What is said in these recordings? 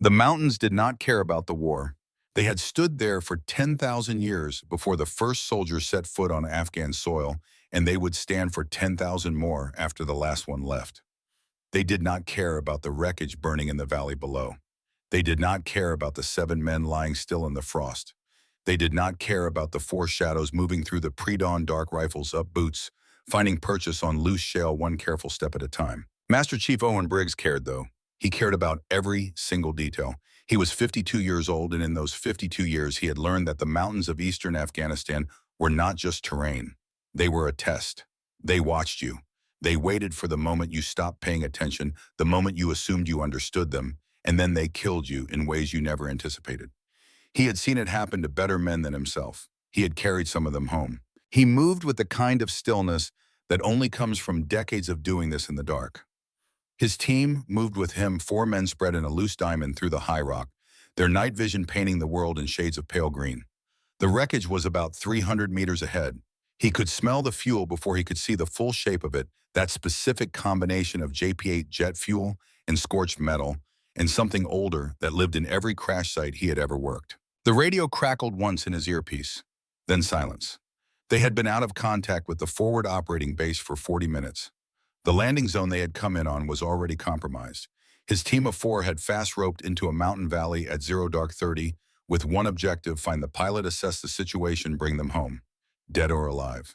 The mountains did not care about the war. They had stood there for 10,000 years before the first soldiers set foot on Afghan soil, and they would stand for 10,000 more after the last one left. They did not care about the wreckage burning in the valley below. They did not care about the 7 men lying still in the frost. They did not care about the 4 shadows moving through the pre-dawn dark rifles up boots, finding purchase on loose shale one careful step at a time. Master Chief Owen Briggs cared, though. He cared about every single detail. He was 52 years old, and in those 52 years, he had learned that the mountains of eastern Afghanistan were not just terrain. They were a test. They watched you. They waited for the moment you stopped paying attention, the moment you assumed you understood them, and then they killed you in ways you never anticipated. He had seen it happen to better men than himself. He had carried some of them home. He moved with the kind of stillness that only comes from decades of doing this in the dark. His team moved with him, 4 men spread in a loose diamond through the high rock, their night vision painting the world in shades of pale green. The wreckage was about 300 meters ahead. He could smell the fuel before he could see the full shape of it, that specific combination of JP-8 jet fuel and scorched metal, and something older that lived in every crash site he had ever worked. The radio crackled once in his earpiece, then silence. They had been out of contact with the forward operating base for 40 minutes. The landing zone they had come in on was already compromised. His team of 4 had fast-roped into a mountain valley at 0:30 with one objective: find the pilot, assess the situation, bring them home, dead or alive.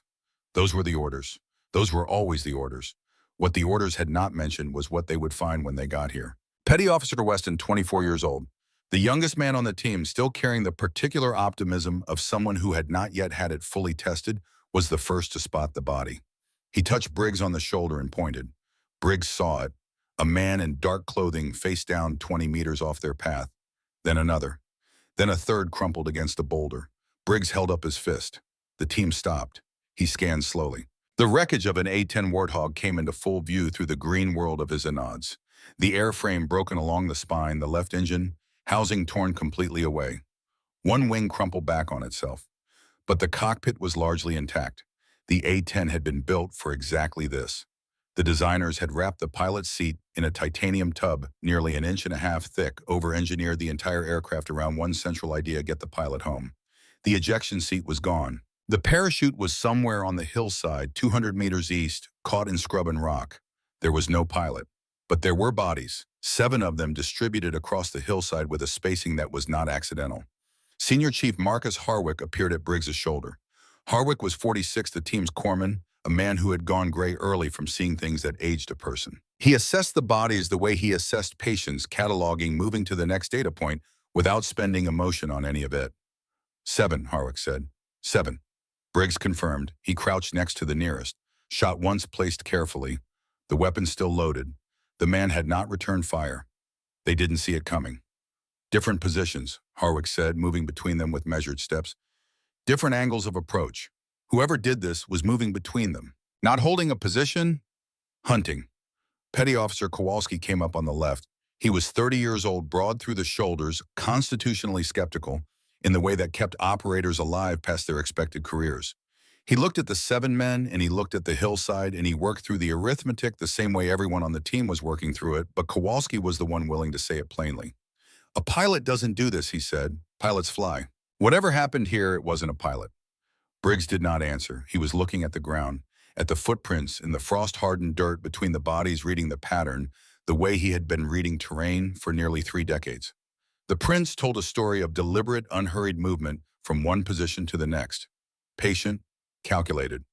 Those were the orders. Those were always the orders. What the orders had not mentioned was what they would find when they got here. Petty Officer Weston, 24 years old, the youngest man on the team, still carrying the particular optimism of someone who had not yet had it fully tested, was the first to spot the body. He touched Briggs on the shoulder and pointed. Briggs saw it, a man in dark clothing face down 20 meters off their path. Then another. Then a third crumpled against a boulder. Briggs held up his fist. The team stopped. He scanned slowly. The wreckage of an A-10 Warthog came into full view through the green world of his anods. The airframe broken along the spine, the left engine, housing torn completely away. One wing crumpled back on itself. But the cockpit was largely intact. The A-10 had been built for exactly this. The designers had wrapped the pilot's seat in a titanium tub nearly 1.5 inches thick, over-engineered the entire aircraft around one central idea: get the pilot home. The ejection seat was gone. The parachute was somewhere on the hillside, 200 meters east, caught in scrub and rock. There was no pilot. But there were bodies, 7 of them distributed across the hillside with a spacing that was not accidental. Senior Chief Marcus Harwick appeared at Briggs' shoulder. Harwick was 46, the team's corpsman, a man who had gone gray early from seeing things that aged a person. He assessed the bodies the way he assessed patients, cataloging, moving to the next data point without spending emotion on any of it. 7, Harwick said. 7. Briggs confirmed. He crouched next to the nearest. Shot once, placed carefully. The weapon still loaded. The man had not returned fire. They didn't see it coming. Different positions, Harwick said, moving between them with measured steps. Different angles of approach. Whoever did this was moving between them. Not holding a position, hunting. Petty Officer Kowalski came up on the left. He was 30 years old, broad through the shoulders, constitutionally skeptical, in the way that kept operators alive past their expected careers. He looked at the 7 men, and he looked at the hillside, and he worked through the arithmetic the same way everyone on the team was working through it, but Kowalski was the one willing to say it plainly. A pilot doesn't do this, he said. Pilots fly. Whatever happened here, it wasn't a pilot. Briggs did not answer. He was looking at the ground, at the footprints in the frost-hardened dirt between the bodies, reading the pattern, the way he had been reading terrain for nearly 3 decades. The prints told a story of deliberate, unhurried movement from one position to the next. Patient, calculated,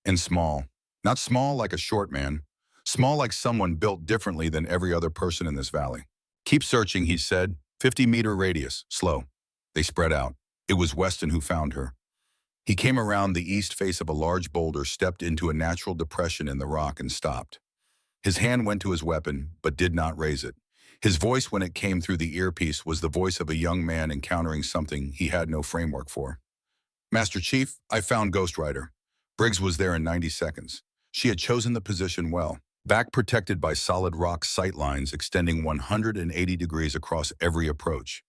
and small. Not small like a short man, small like someone built differently than every other person in this valley. Keep searching, he said. 50-meter radius, slow. They spread out. It was Weston who found her. He came around the east face of a large boulder, stepped into a natural depression in the rock, and stopped. His hand went to his weapon, but did not raise it. His voice, when it came through the earpiece, was the voice of a young man encountering something he had no framework for. Master Chief, I found Ghost Rider. Briggs was there in 90 seconds. She had chosen the position well. Back protected by solid rock sight lines extending 180 degrees across every approach.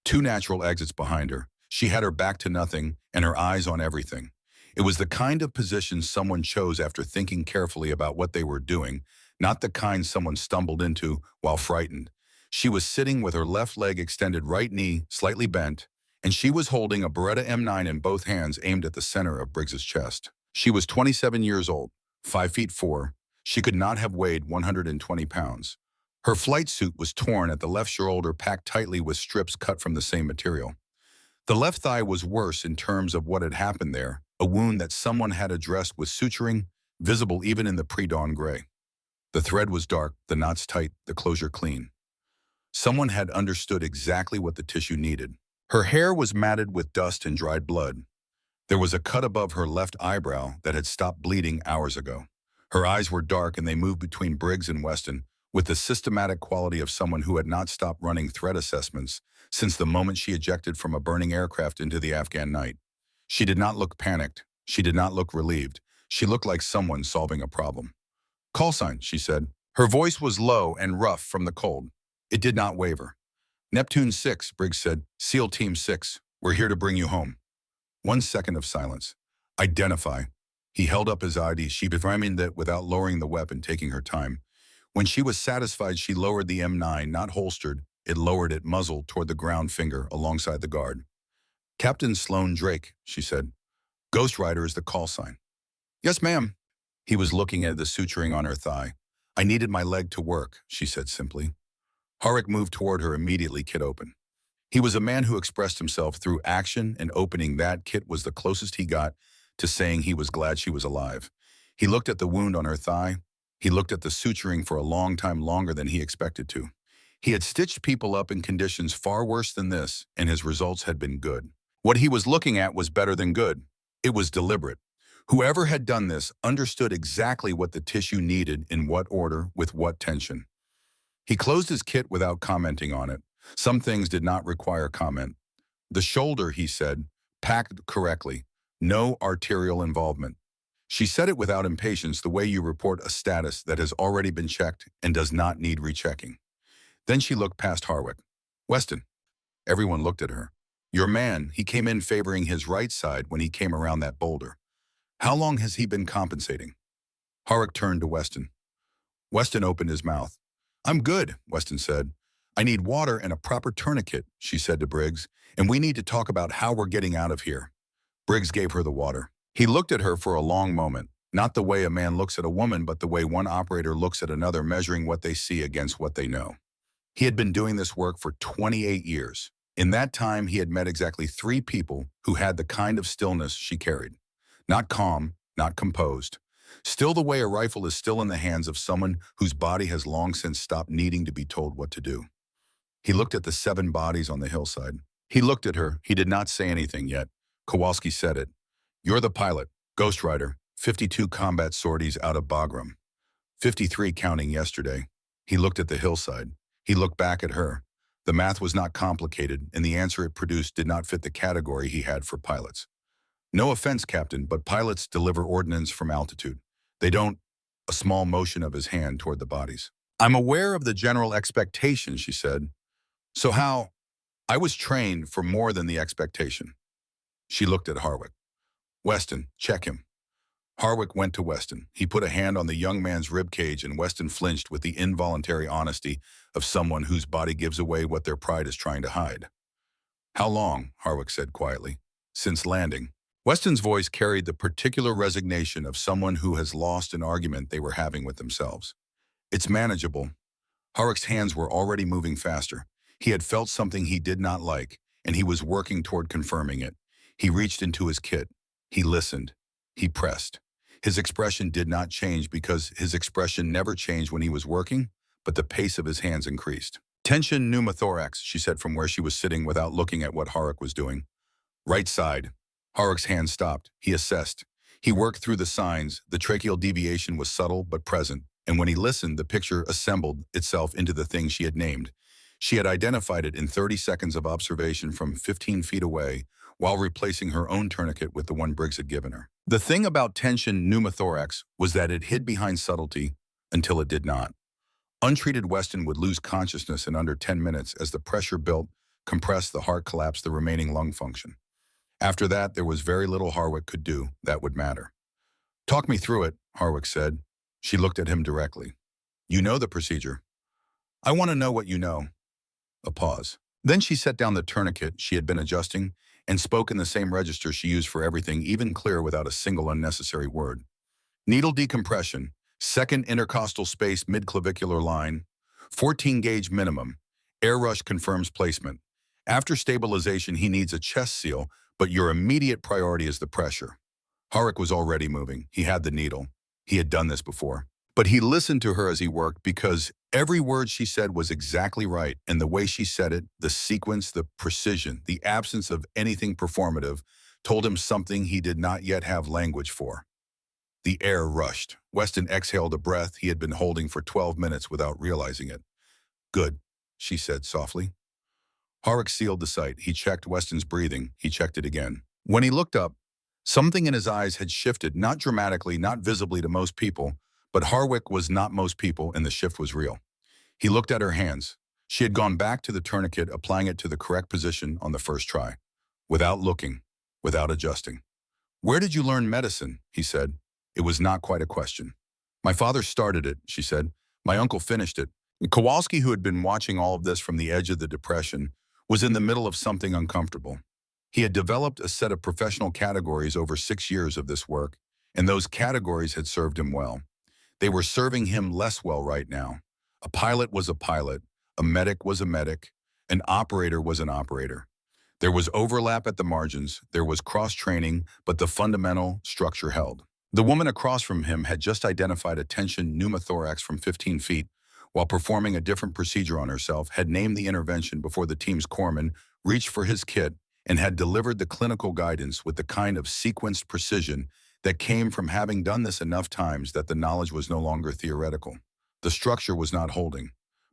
2 natural exits behind her. She had her back to nothing and her eyes on everything. It was the kind of position someone chose after thinking carefully about what they were doing, not the kind someone stumbled into while frightened. She was sitting with her left leg extended, right knee slightly bent, and she was holding a Beretta M9 in both hands aimed at the center of Briggs's chest. She was 27 years old, 5 feet 4. She could not have weighed 120 pounds. Her flight suit was torn at the left shoulder, packed tightly with strips cut from the same material. The left thigh was worse in terms of what had happened there, a wound that someone had addressed with suturing, visible even in the pre-dawn gray. The thread was dark, the knots tight, the closure clean. Someone had understood exactly what the tissue needed. Her hair was matted with dust and dried blood. There was a cut above her left eyebrow that had stopped bleeding hours ago. Her eyes were dark and they moved between Briggs and Weston with the systematic quality of someone who had not stopped running threat assessments since the moment she ejected from a burning aircraft into the Afghan night. She did not look panicked. She did not look relieved. She looked like someone solving a problem. "Call sign," she said. Her voice was low and rough from the cold. It did not waver. "Neptune 6, Briggs said. "SEAL Team 6, we're here to bring you home." 1 second of silence. "Identify." He held up his ID. She determined that without lowering the weapon, taking her time. When she was satisfied, she lowered the M9, not holstered. It lowered it muzzle toward the ground, finger alongside the guard. "Captain Sloan Drake," she said. "Ghost Rider is the call sign." "Yes, ma'am." He was looking at the suturing on her thigh. "I needed my leg to work," she said simply. Harwick moved toward her immediately, kit open. He was a man who expressed himself through action, and opening that kit was the closest he got to saying he was glad she was alive. He looked at the wound on her thigh. He looked at the suturing for a long time, longer than he expected to. He had stitched people up in conditions far worse than this, and his results had been good. What he was looking at was better than good. It was deliberate. Whoever had done this understood exactly what the tissue needed, in what order, with what tension. He closed his kit without commenting on it. Some things did not require comment. "The shoulder," he said, "packed correctly. No arterial involvement." She said it without impatience, the way you report a status that has already been checked and does not need rechecking. Then she looked past Harwick. "Weston." Everyone looked at her. "Your man, he came in favoring his right side when he came around that boulder. How long has he been compensating?" Harwick turned to Weston. Weston opened his mouth. "I'm good," Weston said. "I need water and a proper tourniquet," she said to Briggs, "and we need to talk about how we're getting out of here." Briggs gave her the water. He looked at her for a long moment, not the way a man looks at a woman, but the way one operator looks at another, measuring what they see against what they know. He had been doing this work for 28 years. In that time, he had met exactly 3 people who had the kind of stillness she carried. Not calm, not composed. Still the way a rifle is still in the hands of someone whose body has long since stopped needing to be told what to do. He looked at the 7 bodies on the hillside. He looked at her. He did not say anything yet. Kowalski said it. "You're the pilot, Ghost Rider, 52 combat sorties out of Bagram. 53 counting yesterday." He looked at the hillside. He looked back at her. The math was not complicated, and the answer it produced did not fit the category he had for pilots. "No offense, Captain, but pilots deliver ordnance from altitude. They don't—" A small motion of his hand toward the bodies. "I'm aware of the general expectation," she said. "So how—" "I was trained for more than the expectation." She looked at Harwick. "Weston, check him." Harwick went to Weston. He put a hand on the young man's rib cage, and Weston flinched with the involuntary honesty of someone whose body gives away what their pride is trying to hide. "How long?" Harwick said quietly. "Since landing." Weston's voice carried the particular resignation of someone who has lost an argument they were having with themselves. "It's manageable." Harwick's hands were already moving faster. He had felt something he did not like, and he was working toward confirming it. He reached into his kit. He listened. He pressed. His expression did not change because his expression never changed when he was working, but the pace of his hands increased. "Tension pneumothorax," she said from where she was sitting without looking at what Harwick was doing. "Right side." Harwick's hand stopped. He assessed. He worked through the signs. The tracheal deviation was subtle but present, and when he listened, the picture assembled itself into the thing she had named. She had identified it in 30 seconds of observation from 15 feet away, while replacing her own tourniquet with the one Briggs had given her. The thing about tension pneumothorax was that it hid behind subtlety until it did not. Untreated, Weston would lose consciousness in under 10 minutes as the pressure built, compressed, the heart collapsed, the remaining lung function. After that, there was very little Harwick could do that would matter. "Talk me through it," Harwick said. She looked at him directly. "You know the procedure." "I want to know what you know." A pause. Then she set down the tourniquet she had been adjusting and spoke in the same register she used for everything, even clear without a single unnecessary word. Needle decompression, second intercostal space midclavicular line, 14 gauge minimum. Air rush confirms placement. After stabilization, he needs a chest seal, but your immediate priority is the pressure. Harwick was already moving. He had the needle. He had done this before. But he listened to her as he worked because every word she said was exactly right, and the way she said it, the sequence, the precision, the absence of anything performative, told him something he did not yet have language for. The air rushed. Weston exhaled a breath he had been holding for 12 minutes without realizing it. Good, she said softly. Harwick sealed the sight. He checked Weston's breathing. He checked it again. When he looked up, something in his eyes had shifted, not dramatically, not visibly to most people, but Harwick was not most people, and the shift was real. He looked at her hands. She had gone back to the tourniquet, applying it to the correct position on the first try, without looking, without adjusting. "Where did you learn medicine?" he said. It was not quite a question. "My father started it," she said. "My uncle finished it." Kowalski, who had been watching all of this from the edge of the depression, was in the middle of something uncomfortable. He had developed a set of professional categories over 6 years of this work, and those categories had served him well. They were serving him less well right now. A pilot was a pilot, a medic was a medic, an operator was an operator. There was overlap at the margins, there was cross-training, but the fundamental structure held. The woman across from him had just identified a tension pneumothorax from 15 feet, while performing a different procedure on herself, had named the intervention before the team's corpsman reached for his kit, and had delivered the clinical guidance with the kind of sequenced precision that came from having done this enough times that the knowledge was no longer theoretical. The structure was not holding.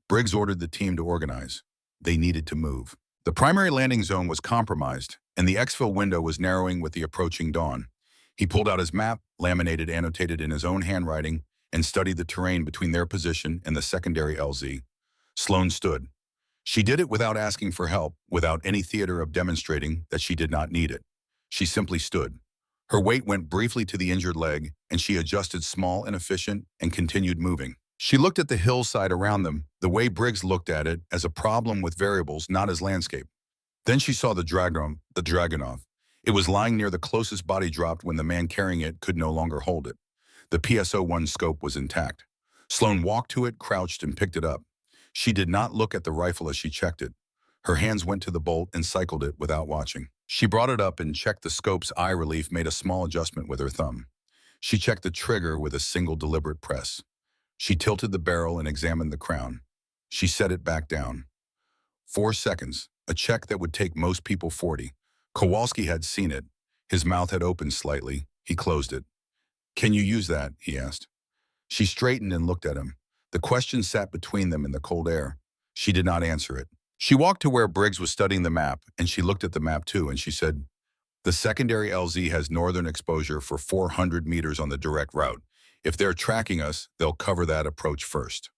Briggs ordered the team to organize. They needed to move. The primary landing zone was compromised, and the exfil window was narrowing with the approaching dawn. He pulled out his map, laminated, annotated in his own handwriting, and studied the terrain between their position and the secondary LZ. Sloane stood. She did it without asking for help, without any theater of demonstrating that she did not need it. She simply stood. Her weight went briefly to the injured leg, and she adjusted small and efficient and continued moving. She looked at the hillside around them, the way Briggs looked at it, as a problem with variables, not as landscape. Then she saw the Dragunov. It was lying near the closest body dropped when the man carrying it could no longer hold it. The PSO-1 scope was intact. Sloane walked to it, crouched, and picked it up. She did not look at the rifle as she checked it. Her hands went to the bolt and cycled it without watching. She brought it up and checked the scope's eye relief, made a small adjustment with her thumb. She checked the trigger with a single deliberate press. She tilted the barrel and examined the crown. She set it back down. 4 seconds, a check that would take most people 40. Kowalski had seen it. His mouth had opened slightly. He closed it. "Can you use that?" he asked. She straightened and looked at him. The question sat between them in the cold air. She did not answer it. She walked to where Briggs was studying the map, and she looked at the map too, and she said, "The secondary LZ has northern exposure for 400 meters on the direct route. If they're tracking us, they'll cover that approach first."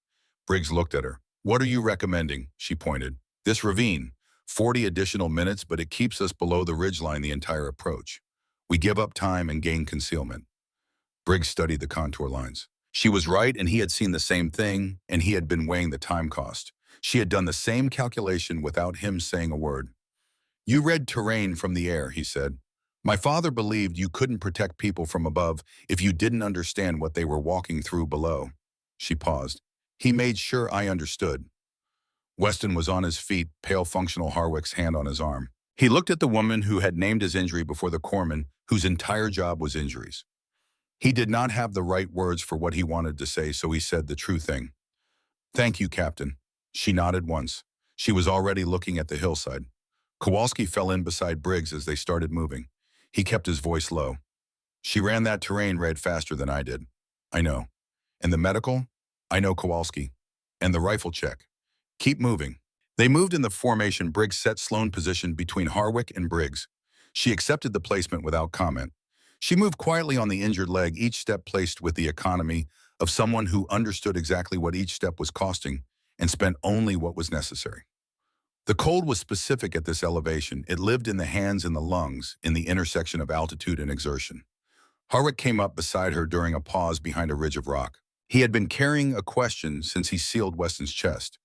Briggs looked at her. "What are you recommending?" She pointed. "This ravine. 40 additional minutes, but it keeps us below the ridgeline the entire approach. We give up time and gain concealment." Briggs studied the contour lines. She was right, and he had seen the same thing, and he had been weighing the time cost. She had done the same calculation without him saying a word. "You read terrain from the air," he said. "My father believed you couldn't protect people from above if you didn't understand what they were walking through below." She paused. "He made sure I understood." Weston was on his feet, pale functional, Harwick's hand on his arm. He looked at the woman who had named his injury before the corpsman, whose entire job was injuries. He did not have the right words for what he wanted to say, so he said the true thing. "Thank you, Captain." She nodded once. She was already looking at the hillside. Kowalski fell in beside Briggs as they started moving. He kept his voice low. "She ran that terrain read faster than I did." "I know." "And the medical?" "I know, Kowalski." "And the rifle check." "Keep moving." They moved in the formation. Briggs set Sloane positioned between Harwick and Briggs. She accepted the placement without comment. She moved quietly on the injured leg, each step placed with the economy of someone who understood exactly what each step was costing and spent only what was necessary. The cold was specific at this elevation. It lived in the hands and the lungs, in the intersection of altitude and exertion. Harwick came up beside her during a pause behind a ridge of rock. He had been carrying a question since he sealed Weston's chest.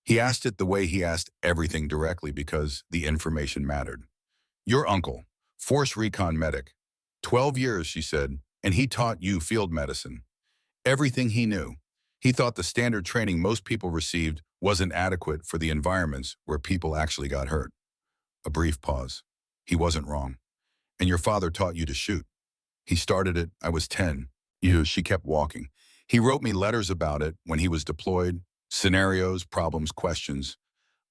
He asked it the way he asked everything directly because the information mattered. Your uncle, force recon medic. 12 years, she said, and he taught you field medicine. Everything he knew. He thought the standard training most people received wasn't adequate for the environments where people actually got hurt. A brief pause. He wasn't wrong. And your father taught you to shoot. He started it, I was 10. She kept walking. He wrote me letters about it when he was deployed, scenarios, problems, questions.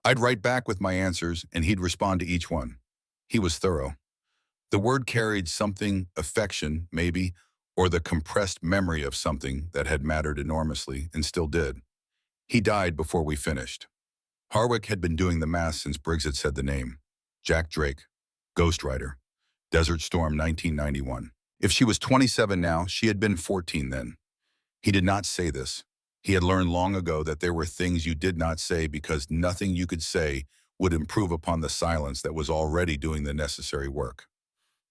I'd write back with my answers, and he'd respond to each one. He was thorough. The word carried something, affection, maybe, or the compressed memory of something that had mattered enormously and still did. He died before we finished. Harwick had been doing the math since Briggs had said the name. Jack Drake, Ghostwriter, Desert Storm 1991. If she was 27 now, she had been 14 then. He did not say this. He had learned long ago that there were things you did not say because nothing you could say would improve upon the silence that was already doing the necessary work.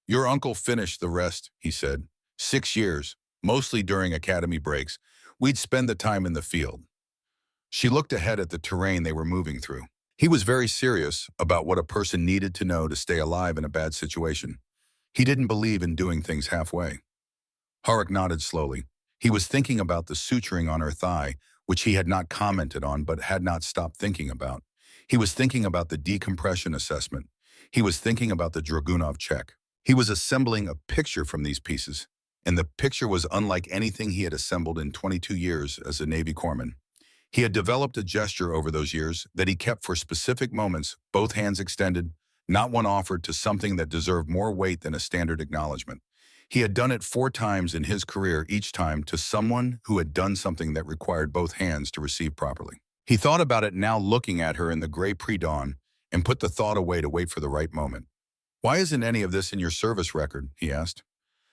Your uncle finished the rest, he said. 6 years, mostly during academy breaks. We'd spend the time in the field. She looked ahead at the terrain they were moving through. He was very serious about what a person needed to know to stay alive in a bad situation. He didn't believe in doing things halfway. Harwick nodded slowly. He was thinking about the suturing on her thigh, which he had not commented on but had not stopped thinking about. He was thinking about the decompression assessment. He was thinking about the Dragunov check. He was assembling a picture from these pieces, and the picture was unlike anything he had assembled in 22 years as a Navy corpsman. He had developed a gesture over those years that he kept for specific moments, both hands extended, not one offered to something that deserved more weight than a standard acknowledgement. He had done it 4 times in his career, each time to someone who had done something that required both hands to receive properly. He thought about it now, looking at her in the gray pre-dawn, and put the thought away to wait for the right moment. Why isn't any of this in your service record? He asked.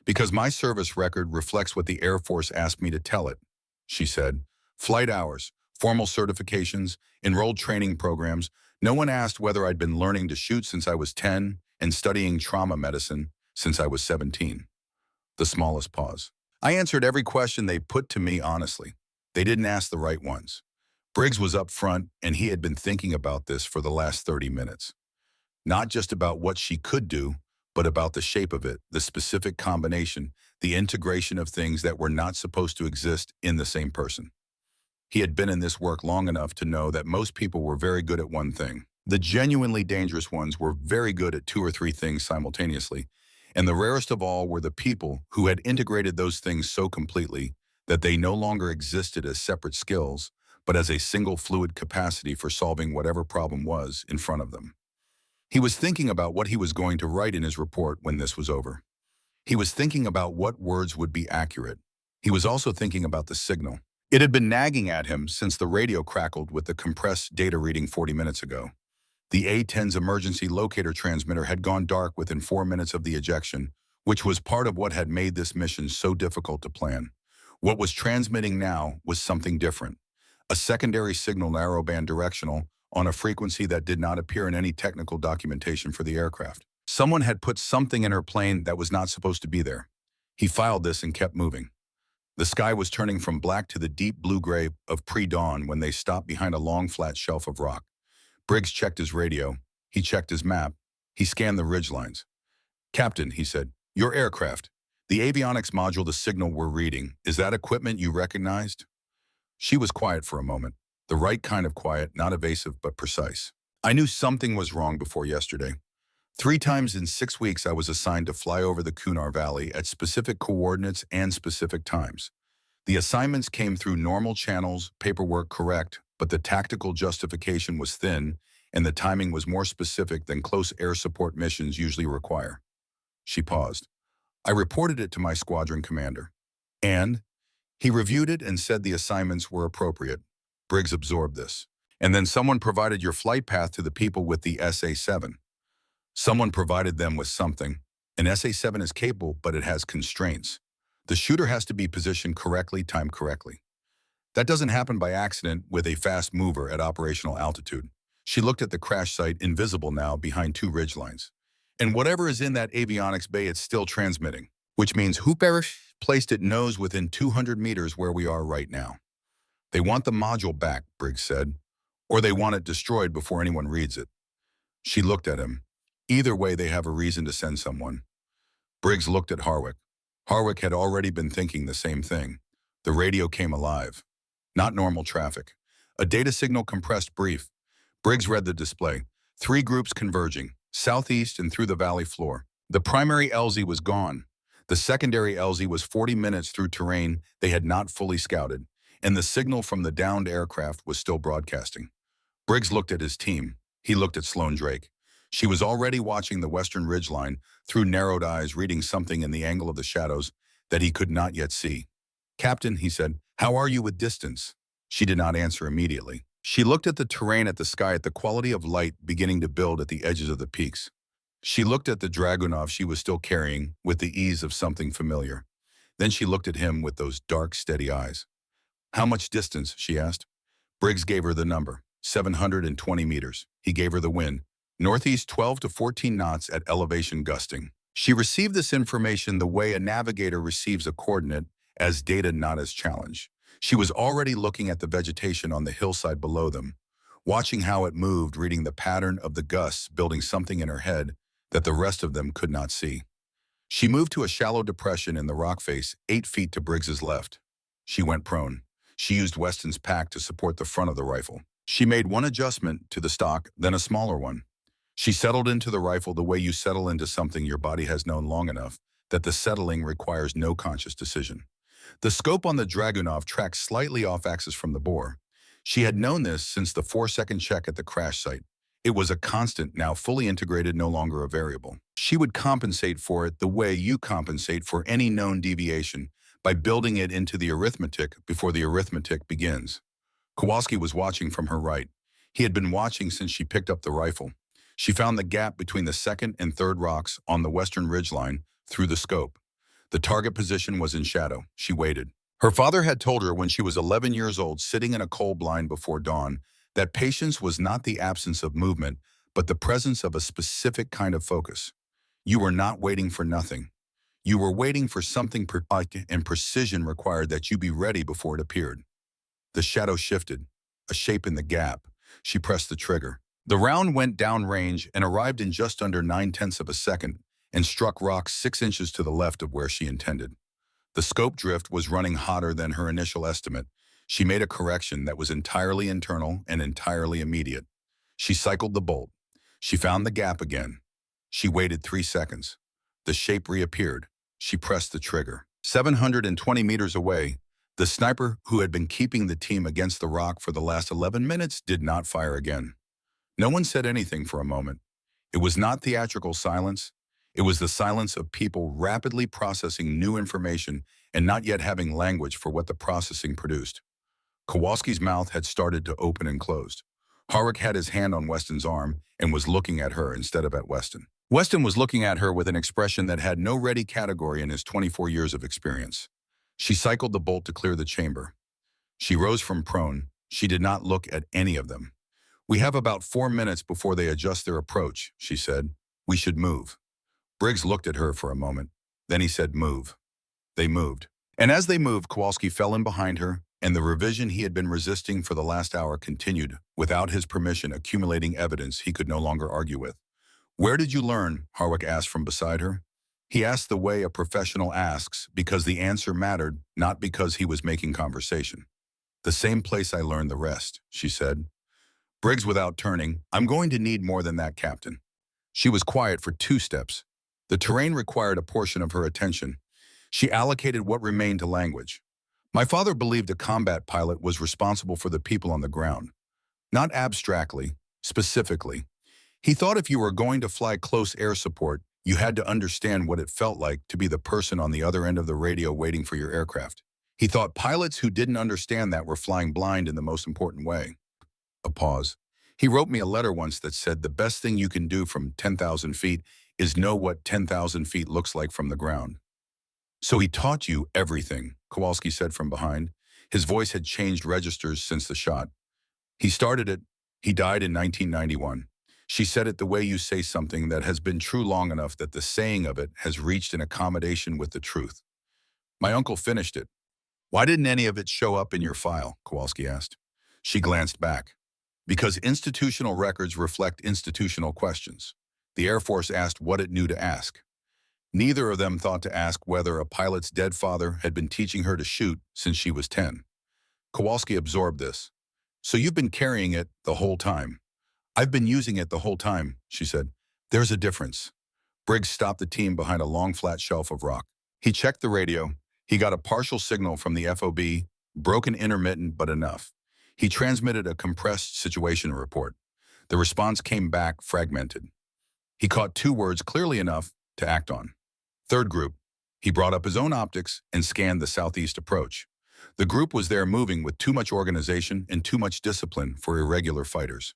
Because my service record reflects what the Air Force asked me to tell it, she said. Flight hours, formal certifications, enrolled training programs. No one asked whether I'd been learning to shoot since I was 10 and studying trauma medicine since I was 17. The smallest pause. I answered every question they put to me honestly. They didn't ask the right ones. Briggs was up front, and he had been thinking about this for the last 30 minutes. Not just about what she could do, but about the shape of it, the specific combination, the integration of things that were not supposed to exist in the same person. He had been in this work long enough to know that most people were very good at one thing. The genuinely dangerous ones were very good at 2 or 3 things simultaneously, and the rarest of all were the people who had integrated those things so completely that they no longer existed as separate skills, but as a single fluid capacity for solving whatever problem was in front of them. He was thinking about what he was going to write in his report when this was over. He was thinking about what words would be accurate. He was also thinking about the signal. It had been nagging at him since the radio crackled with the compressed data reading 40 minutes ago. The A-10's emergency locator transmitter had gone dark within 4 minutes of the ejection, which was part of what had made this mission so difficult to plan. What was transmitting now was something different. A secondary signal, narrowband directional, on a frequency that did not appear in any technical documentation for the aircraft. Someone had put something in her plane that was not supposed to be there. He filed this and kept moving. The sky was turning from black to the deep blue-gray of pre-dawn when they stopped behind a long, flat shelf of rock. Briggs checked his radio. He checked his map. He scanned the ridgelines. Captain, he said, your aircraft. The avionics module, the signal we're reading, is that equipment you recognized? She was quiet for a moment. The right kind of quiet, not evasive but precise. I knew something was wrong before yesterday. 3 times in 6 weeks I was assigned to fly over the Kunar Valley at specific coordinates and specific times. The assignments came through normal channels, paperwork correct, but the tactical justification was thin, and the timing was more specific than close air support missions usually require. She paused. I reported it to my squadron commander. And? He reviewed it and said the assignments were appropriate. Briggs absorbed this. And then someone provided your flight path to the people with the SA-7. Someone provided them with something. An SA-7 is capable, but it has constraints. The shooter has to be positioned correctly, timed correctly. That doesn't happen by accident with a fast mover at operational altitude. She looked at the crash site, invisible now behind 2 ridgelines. And whatever is in that avionics bay, it's still transmitting, which means whoever placed it knows within 200 meters where we are right now. They want the module back, Briggs said, or they want it destroyed before anyone reads it. She looked at him. Either way, they have a reason to send someone. Briggs looked at Harwick. Harwick had already been thinking the same thing. The radio came alive. Not normal traffic. A data signal compressed brief. Briggs read the display. 3 groups converging, southeast and through the valley floor. The primary LZ was gone. The secondary LZ was 40 minutes through terrain they had not fully scouted, and the signal from the downed aircraft was still broadcasting. Briggs looked at his team. He looked at Sloane Drake. She was already watching the western ridgeline through narrowed eyes, reading something in the angle of the shadows that he could not yet see. "Captain," he said, "how are you with distance?" She did not answer immediately. She looked at the terrain, at the sky, at the quality of light beginning to build at the edges of the peaks. She looked at the Dragunov she was still carrying with the ease of something familiar. Then she looked at him with those dark, steady eyes. "How much distance?" she asked. Briggs gave her the number, 720 meters. He gave her the wind, northeast 12 to 14 knots at elevation gusting. She received this information the way a navigator receives a coordinate, as data, not as challenge. She was already looking at the vegetation on the hillside below them, watching how it moved, reading the pattern of the gusts, building something in her head that the rest of them could not see. She moved to a shallow depression in the rock face, 8 feet to Briggs's left. She went prone. She used Weston's pack to support the front of the rifle. She made one adjustment to the stock, then a smaller one. She settled into the rifle the way you settle into something your body has known long enough that the settling requires no conscious decision. The scope on the Dragunov tracked slightly off-axis from the bore. She had known this since the 4-second check at the crash site. It was a constant, now fully integrated, no longer a variable. She would compensate for it the way you compensate for any known deviation, by building it into the arithmetic before the arithmetic begins. Kowalski was watching from her right. He had been watching since she picked up the rifle. She found the gap between the second and third rocks on the western ridgeline through the scope. The target position was in shadow. She waited. Her father had told her when she was 11 years old, sitting in a coal blind before dawn, that patience was not the absence of movement, but the presence of a specific kind of focus. You were not waiting for nothing. You were waiting for something and precision required that you be ready before it appeared. The shadow shifted, a shape in the gap. She pressed the trigger. The round went downrange and arrived in just under 9/10 of a second and struck rocks 6 inches to the left of where she intended. The scope drift was running hotter than her initial estimate. She made a correction that was entirely internal and entirely immediate. She cycled the bolt. She found the gap again. She waited 3 seconds. The shape reappeared. She pressed the trigger. 720 meters away, the sniper who had been keeping the team against the rock for the last 11 minutes did not fire again. No one said anything for a moment. It was not theatrical silence. It was the silence of people rapidly processing new information and not yet having language for what the processing produced. Kowalski's mouth had started to open and close. Harwick had his hand on Weston's arm and was looking at her instead of at Weston. Weston was looking at her with an expression that had no ready category in his 24 years of experience. She cycled the bolt to clear the chamber. She rose from prone. She did not look at any of them. "We have about 4 minutes before they adjust their approach," she said. "We should move." Briggs looked at her for a moment. Then he said, "Move." They moved. And as they moved, Kowalski fell in behind her, and the revision he had been resisting for the last hour continued, without his permission, accumulating evidence he could no longer argue with. "Where did you learn?" Harwick asked from beside her. He asked the way a professional asks, because the answer mattered, not because he was making conversation. "The same place I learned the rest," she said. Briggs, without turning, "I'm going to need more than that, Captain." She was quiet for 2 steps. The terrain required a portion of her attention. She allocated what remained to language. "My father believed a combat pilot was responsible for the people on the ground. Not abstractly, specifically. He thought if you were going to fly close air support, you had to understand what it felt like to be the person on the other end of the radio waiting for your aircraft. He thought pilots who didn't understand that were flying blind in the most important way." A pause. "He wrote me a letter once that said the best thing you can do from 10,000 feet is know what 10,000 feet looks like from the ground." "So he taught you everything," Kowalski said from behind. His voice had changed registers since the shot. "He started it. He died in 1991. She said it the way you say something that has been true long enough that the saying of it has reached an accommodation with the truth. My uncle finished it." "Why didn't any of it show up in your file?" Kowalski asked. She glanced back. Because institutional records reflect institutional questions. The Air Force asked what it knew to ask. Neither of them thought to ask whether a pilot's dead father had been teaching her to shoot since she was 10. Kowalski absorbed this. So you've been carrying it the whole time. I've been using it the whole time, she said. There's a difference. Briggs stopped the team behind a long flat shelf of rock. He checked the radio. He got a partial signal from the FOB, broken intermittent but enough. He transmitted a compressed situation report. The response came back fragmented. He caught 2 words clearly enough to act on. Third group. He brought up his own optics and scanned the southeast approach. The group was there moving with too much organization and too much discipline for irregular fighters.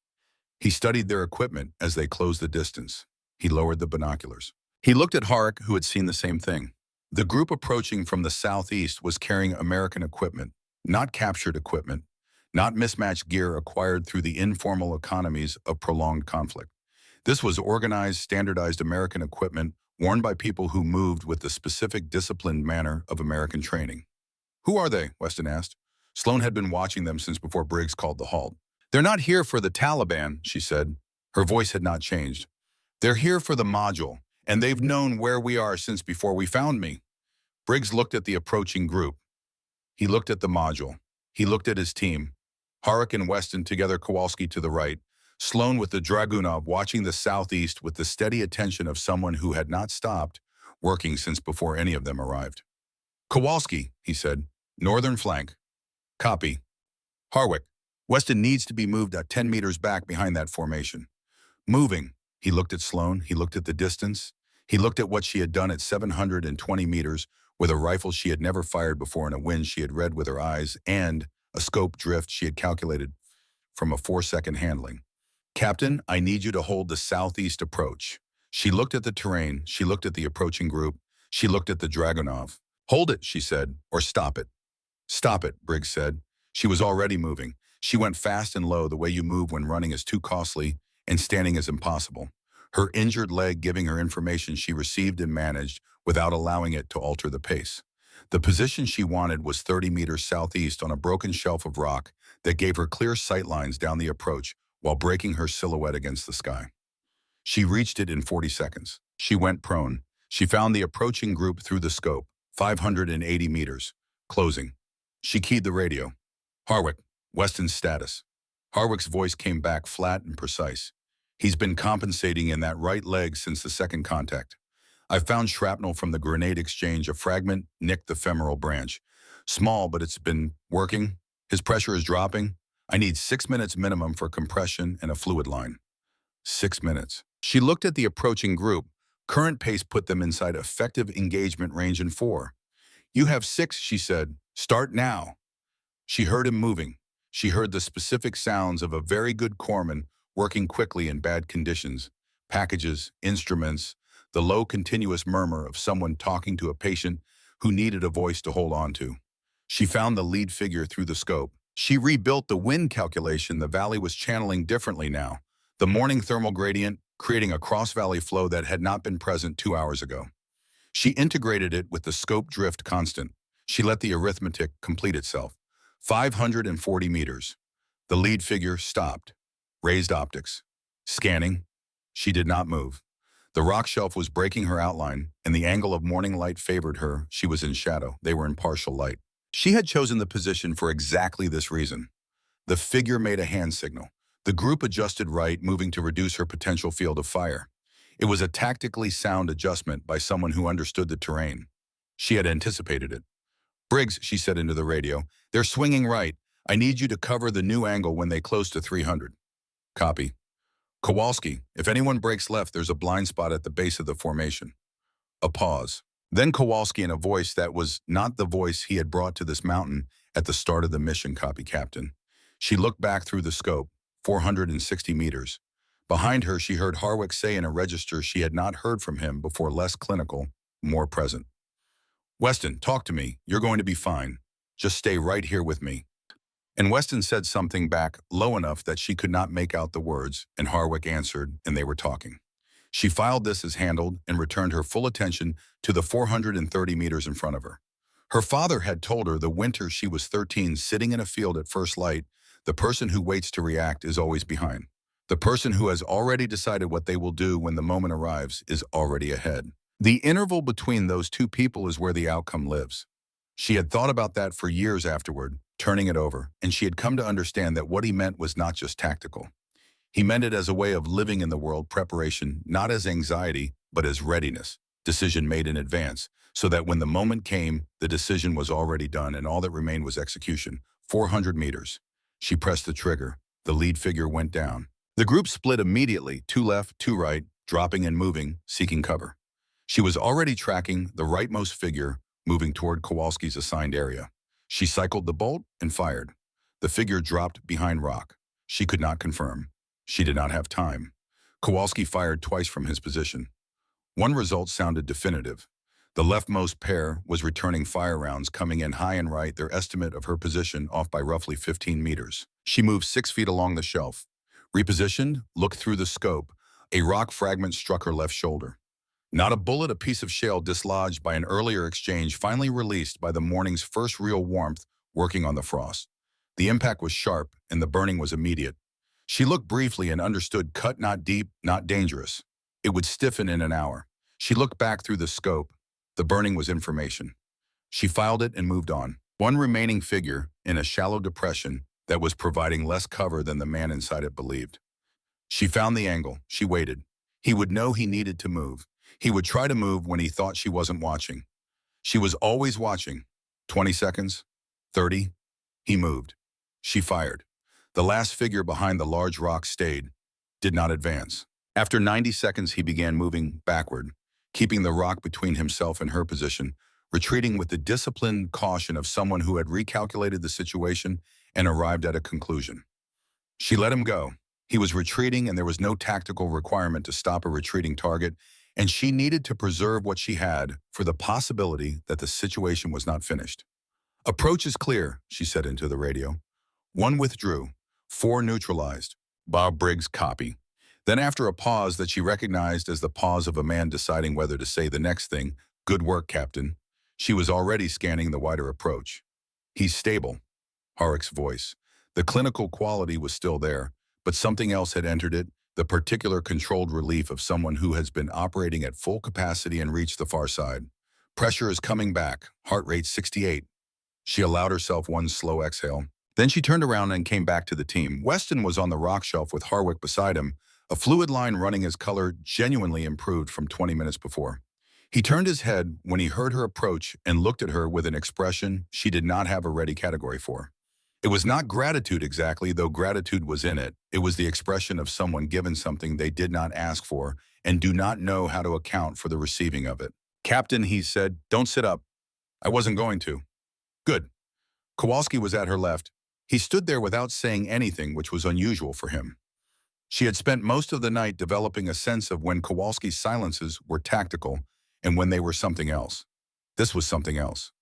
He studied their equipment as they closed the distance. He lowered the binoculars. He looked at Harik, who had seen the same thing. The group approaching from the southeast was carrying American equipment, not captured equipment, not mismatched gear acquired through the informal economies of prolonged conflict. This was organized, standardized American equipment worn by people who moved with the specific disciplined manner of American training. Who are they? Weston asked. Sloan had been watching them since before Briggs called the halt. They're not here for the Taliban, she said. Her voice had not changed. They're here for the module, and they've known where we are since before we found me. Briggs looked at the approaching group. He looked at the module. He looked at his team. Harik and Weston together, Kowalski to the right. Sloan with the Dragunov watching the southeast with the steady attention of someone who had not stopped working since before any of them arrived. Kowalski, he said, northern flank. Copy. Harwick, Weston needs to be moved at 10 meters back behind that formation. Moving. He looked at Sloan. He looked at the distance. He looked at what she had done at 720 meters with a rifle she had never fired before in a wind she had read with her eyes and a scope drift she had calculated from a 4-second handling. Captain, I need you to hold the southeast approach. She looked at the terrain. She looked at the approaching group. She looked at the Dragunov. Hold it, she said, or stop it. Stop it, Briggs said. She was already moving. She went fast and low the way you move when running is too costly and standing is impossible. Her injured leg giving her information she received and managed without allowing it to alter the pace. The position she wanted was 30 meters southeast on a broken shelf of rock that gave her clear sight lines down the approach while breaking her silhouette against the sky. She reached it in 40 seconds. She went prone. She found the approaching group through the scope, 580 meters, closing. She keyed the radio. Harwick, Weston's status. Harwick's voice came back flat and precise. He's been compensating in that right leg since the second contact. I found shrapnel from the grenade exchange. A fragment nicked the femoral branch. Small, but it's been working. His pressure is dropping. I need 6 minutes minimum for compression and a fluid line. 6 minutes. She looked at the approaching group. Current pace put them inside effective engagement range in 4. You have 6, she said. Start now. She heard him moving. She heard the specific sounds of a very good corpsman working quickly in bad conditions. Packages, instruments, the low continuous murmur of someone talking to a patient who needed a voice to hold on to. She found the lead figure through the scope. She rebuilt the wind calculation the valley was channeling differently now. The morning thermal gradient, creating a cross-valley flow that had not been present 2 hours ago. She integrated it with the scope drift constant. She let the arithmetic complete itself. 540 meters. The lead figure stopped. Raised optics. Scanning. She did not move. The rock shelf was breaking her outline, and the angle of morning light favored her. She was in shadow. They were in partial light. She had chosen the position for exactly this reason. The figure made a hand signal. The group adjusted right, moving to reduce her potential field of fire. It was a tactically sound adjustment by someone who understood the terrain. She had anticipated it. Briggs, she said into the radio, they're swinging right. I need you to cover the new angle when they close to 300. Copy. Kowalski, if anyone breaks left, there's a blind spot at the base of the formation. A pause. Then Kowalski in a voice that was not the voice he had brought to this mountain at the start of the mission, copy, Captain. She looked back through the scope, 460 meters. Behind her, she heard Harwick say in a register she had not heard from him before, less clinical, more present. Weston, talk to me. You're going to be fine. Just stay right here with me. And Weston said something back low enough that she could not make out the words, and Harwick answered, and they were talking. She filed this as handled and returned her full attention to the 430 meters in front of her. Her father had told her the winter she was 13, sitting in a field at first light, The person who waits to react is always behind. The person who has already decided what they will do when the moment arrives is already ahead. The interval between those two people is where the outcome lives. She had thought about that for years afterward, turning it over, and she had come to understand that what he meant was not just tactical. He meant it as a way of living in the world, preparation, not as anxiety, but as readiness, decision made in advance, so that when the moment came, the decision was already done and all that remained was execution. 400 meters. She pressed the trigger. The lead figure went down. The group split immediately, two left, two right, dropping and moving, seeking cover. She was already tracking the rightmost figure, moving toward Kowalski's assigned area. She cycled the bolt and fired. The figure dropped behind rock. She could not confirm. She did not have time. Kowalski fired twice from his position. One result sounded definitive. The leftmost pair was returning fire rounds coming in high and right, their estimate of her position off by roughly 15 meters. She moved 6 feet along the shelf. Repositioned, looked through the scope. A rock fragment struck her left shoulder. Not a bullet, a piece of shale dislodged by an earlier exchange, finally released by the morning's first real warmth working on the frost. The impact was sharp and the burning was immediate. She looked briefly and understood cut not deep, not dangerous. It would stiffen in an hour. She looked back through the scope. The burning was information. She filed it and moved on. One remaining figure in a shallow depression that was providing less cover than the man inside it believed. She found the angle. She waited. He would know he needed to move. He would try to move when he thought she wasn't watching. She was always watching. 20 seconds? 30? He moved. She fired. The last figure behind the large rock stayed, did not advance. After 90 seconds, he began moving backward, keeping the rock between himself and her position, retreating with the disciplined caution of someone who had recalculated the situation and arrived at a conclusion. She let him go. He was retreating and there was no tactical requirement to stop a retreating target, and she needed to preserve what she had for the possibility that the situation was not finished. "Approach is clear," she said into the radio. 1 withdrew. 4 neutralized. Bob Briggs copy. Then after a pause that she recognized as the pause of a man deciding whether to say the next thing, "Good work, Captain," she was already scanning the wider approach. "He's stable." Harick's voice. The clinical quality was still there, but something else had entered it, the particular controlled relief of someone who has been operating at full capacity and reached the far side. "Pressure is coming back. Heart rate 68. She allowed herself one slow exhale. Then she turned around and came back to the team. Weston was on the rock shelf with Harwick beside him, a fluid line running his color genuinely improved from 20 minutes before. He turned his head when he heard her approach and looked at her with an expression she did not have a ready category for. It was not gratitude exactly, though gratitude was in it. It was the expression of someone given something they did not ask for and do not know how to account for the receiving of it. "Captain," he said, "don't sit up." "I wasn't going to." "Good." Kowalski was at her left. He stood there without saying anything, which was unusual for him. She had spent most of the night developing a sense of when Kowalski's silences were tactical and when they were something else. This was something else.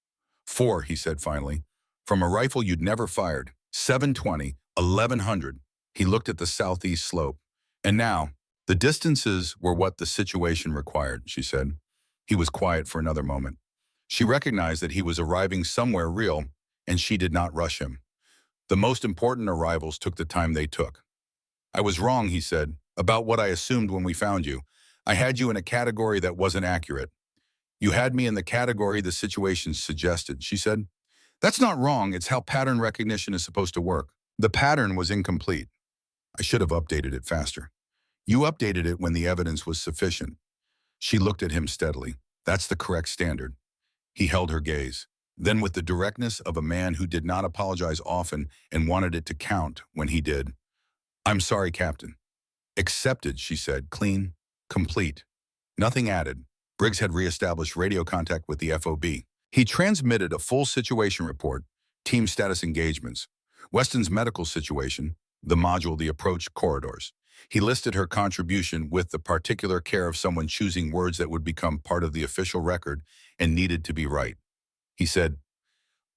4, he said finally. "From a rifle you'd never fired. 720, 1100. He looked at the southeast slope. "And now, the distances were what the situation required," she said. He was quiet for another moment. She recognized that he was arriving somewhere real, and she did not rush him. The most important arrivals took the time they took. "I was wrong," he said, "about what I assumed when we found you. I had you in a category that wasn't accurate." "You had me in the category the situation suggested," she said. "That's not wrong. It's how pattern recognition is supposed to work." "The pattern was incomplete. I should have updated it faster." "You updated it when the evidence was sufficient." She looked at him steadily. "That's the correct standard." He held her gaze. Then with the directness of a man who did not apologize often and wanted it to count when he did. "I'm sorry, Captain." "Accepted," she said, "clean, complete." Nothing added. Briggs had reestablished radio contact with the FOB. He transmitted a full situation report, team status engagements, Weston's medical situation, the module, the approach corridors. He listed her contribution with the particular care of someone choosing words that would become part of the official record and needed to be right. He said,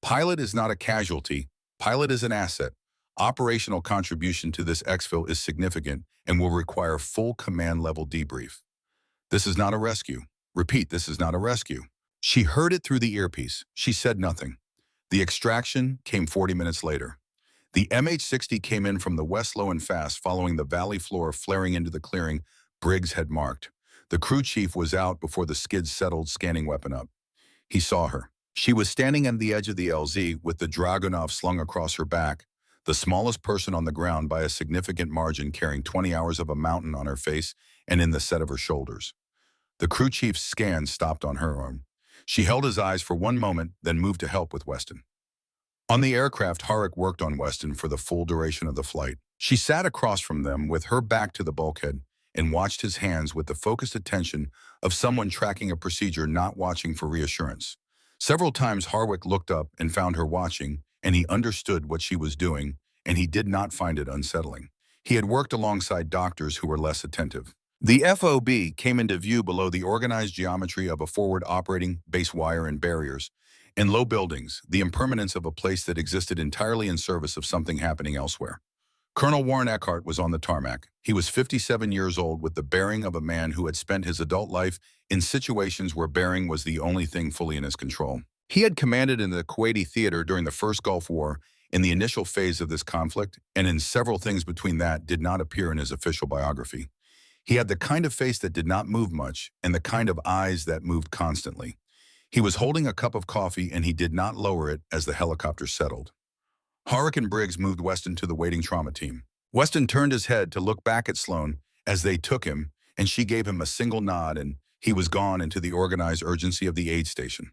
"Pilot is not a casualty. Pilot is an asset. Operational contribution to this exfil is significant and will require full command-level debrief. This is not a rescue. Repeat, this is not a rescue." She heard it through the earpiece. She said nothing. The extraction came 40 minutes later. The MH-60 came in from the west low and fast, following the valley floor flaring into the clearing Briggs had marked. The crew chief was out before the skids settled, scanning weapon up. He saw her. She was standing on the edge of the LZ with the Dragunov slung across her back, the smallest person on the ground by a significant margin, carrying 20 hours of a mountain on her face and in the set of her shoulders. The crew chief's scan stopped on her arm. She held his eyes for one moment, then moved to help with Weston. On the aircraft, Harwick worked on Weston for the full duration of the flight. She sat across from them with her back to the bulkhead and watched his hands with the focused attention of someone tracking a procedure, not watching for reassurance. Several times Harwick looked up and found her watching, and he understood what she was doing, and he did not find it unsettling. He had worked alongside doctors who were less attentive. The FOB came into view below the organized geometry of a forward operating base, wire and barriers. In low buildings, the impermanence of a place that existed entirely in service of something happening elsewhere. Colonel Warren Eckhart was on the tarmac. He was 57 years old, with the bearing of a man who had spent his adult life in situations where bearing was the only thing fully in his control. He had commanded in the Kuwaiti theater during the First Gulf War, in the initial phase of this conflict, and in several things between that did not appear in his official biography. He had the kind of face that did not move much and the kind of eyes that moved constantly. He was holding a cup of coffee, and he did not lower it as the helicopter settled. Harwick and Briggs moved Weston to the waiting trauma team. Weston turned his head to look back at Sloan as they took him, and she gave him a single nod, and he was gone into the organized urgency of the aid station.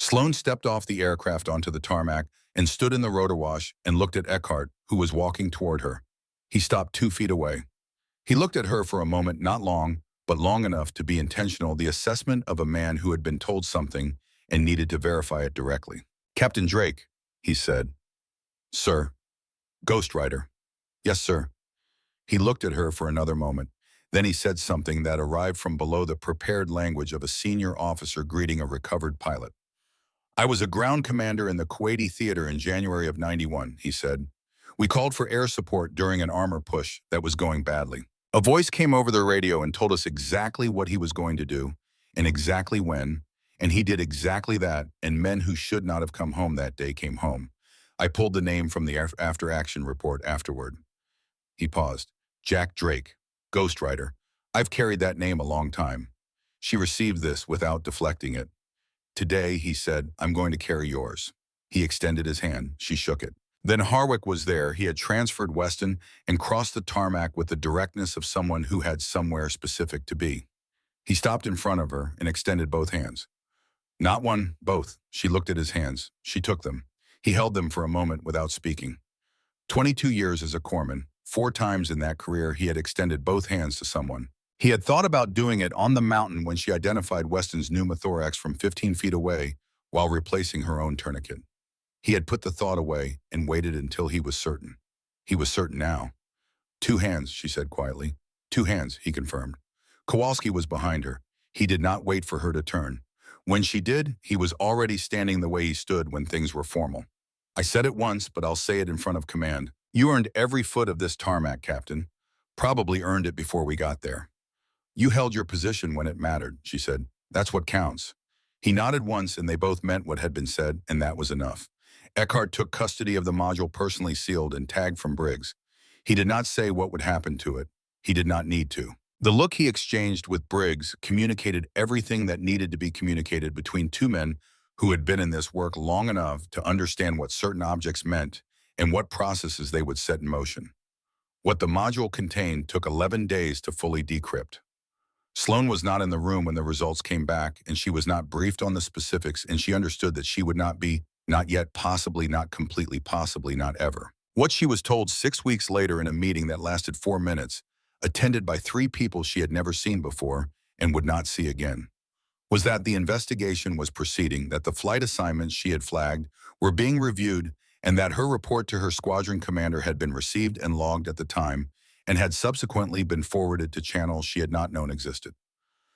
Sloan stepped off the aircraft onto the tarmac and stood in the rotor wash and looked at Eckhart, who was walking toward her. He stopped 2 feet away. He looked at her for a moment, not long, but long enough to be intentional, the assessment of a man who had been told something and needed to verify it directly. "Captain Drake," he said. "Sir." "Ghostwriter." "Yes, sir." He looked at her for another moment. Then he said something that arrived from below the prepared language of a senior officer greeting a recovered pilot. "I was a ground commander in the Kuwaiti theater in January of '91, he said. "We called for air support during an armor push that was going badly. A voice came over the radio and told us exactly what he was going to do and exactly when, and he did exactly that, and men who should not have come home that day came home. I pulled the name from the after-action report afterward." He paused. "Jack Drake, ghostwriter. I've carried that name a long time." She received this without deflecting it. "Today," he said, "I'm going to carry yours." He extended his hand. She shook it. Then Harwick was there. He had transferred Weston and crossed the tarmac with the directness of someone who had somewhere specific to be. He stopped in front of her and extended both hands. "Not one, both." She looked at his hands. She took them. He held them for a moment without speaking. 22 years as a corpsman, 4 times in that career he had extended both hands to someone. He had thought about doing it on the mountain when she identified Weston's pneumothorax from 15 feet away while replacing her own tourniquet. He had put the thought away and waited until he was certain. He was certain now. "2 hands," she said quietly. "2 hands," he confirmed. Kowalski was behind her. He did not wait for her to turn. When she did, he was already standing the way he stood when things were formal. "I said it once, but I'll say it in front of command. You earned every foot of this tarmac, Captain. Probably earned it before we got there. You held your position when it mattered," she said. "That's what counts." He nodded once, and they both meant what had been said, and that was enough. Eckhart took custody of the module, personally sealed and tagged from Briggs. He did not say what would happen to it. He did not need to. The look he exchanged with Briggs communicated everything that needed to be communicated between 2 men who had been in this work long enough to understand what certain objects meant and what processes they would set in motion. What the module contained took 11 days to fully decrypt. Sloan was not in the room when the results came back, and she was not briefed on the specifics, and she understood that she would not be, not yet, possibly not completely, possibly not ever. What she was told 6 weeks later in a meeting that lasted 4 minutes, attended by 3 people she had never seen before and would not see again, was that the investigation was proceeding, that the flight assignments she had flagged were being reviewed, and that her report to her squadron commander had been received and logged at the time and had subsequently been forwarded to channels she had not known existed.